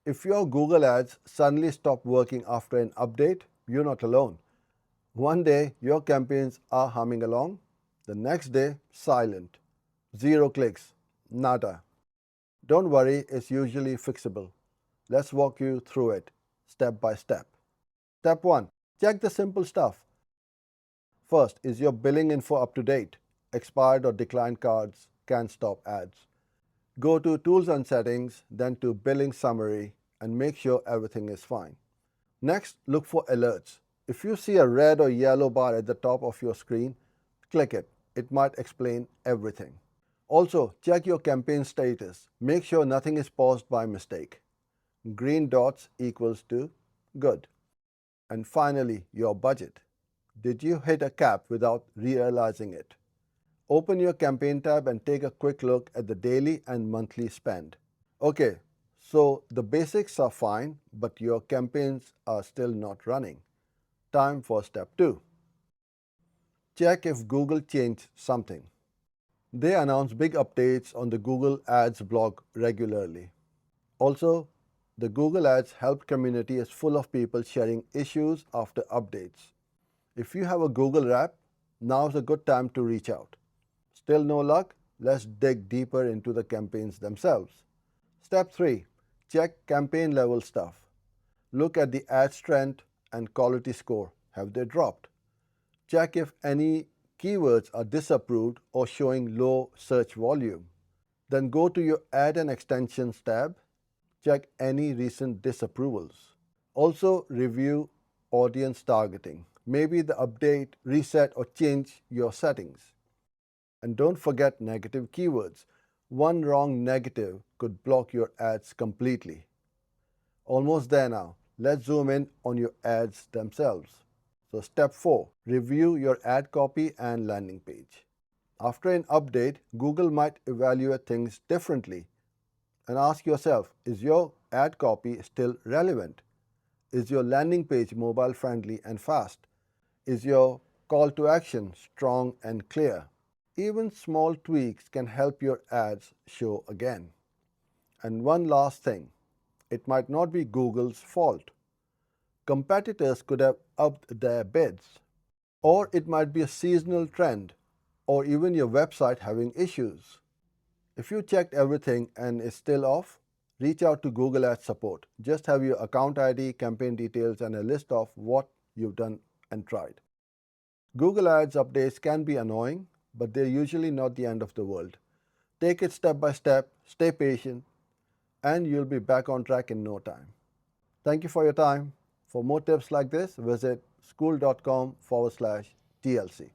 If your Google ads suddenly stop working after an update, you're not alone. One day your campaigns are humming along, the next day silent. 0 clicks, nada. Don't worry, it's usually fixable. Let's walk you through it step by step. Step 1. Check the simple stuff. First, is your billing info up to date? Expired or declined cards can stop ads. Go to Tools and Settings, then to Billing Summary, and make sure everything is fine. Next, look for alerts. If you see a red or yellow bar at the top of your screen, click it. It might explain everything. Also, check your campaign status. Make sure nothing is paused by mistake. Green dots equals to good. And finally, your budget. Did you hit a cap without realizing it? Open your campaign tab and take a quick look at the daily and monthly spend. Okay, so the basics are fine, but your campaigns are still not running. Time for step 2. Check if Google changed something. They announce big updates on the Google Ads blog regularly. Also, the Google Ads help community is full of people sharing issues after updates. If you have a Google Wrap, now's a good time to reach out. Still no luck? Let's dig deeper into the campaigns themselves. Step 3. Check campaign level stuff. Look at the ad strength and quality score. Have they dropped? Check if any keywords are disapproved or showing low search volume. Then go to your Ad and Extensions tab. Check any recent disapprovals. Also review audience targeting. Maybe the update, reset, or change your settings. And don't forget negative keywords. One wrong negative could block your ads completely. Almost there now. Let's zoom in on your ads themselves. So step 4. Review your ad copy and landing page. After an update, Google might evaluate things differently. And ask yourself, is your ad copy still relevant? Is your landing page mobile friendly and fast? Is your call to action strong and clear? Even small tweaks can help your ads show again. And one last thing, it might not be Google's fault. Competitors could have upped their bids. Or it might be a seasonal trend, or even your website having issues. If you checked everything and it's still off, reach out to Google Ads support. Just have your account ID, campaign details, and a list of what you've done and tried. Google Ads updates can be annoying, but they're usually not the end of the world. Take it step by step, stay patient, and you'll be back on track in no time. Thank you for your time. For more tips like this, visit school.com/TLC.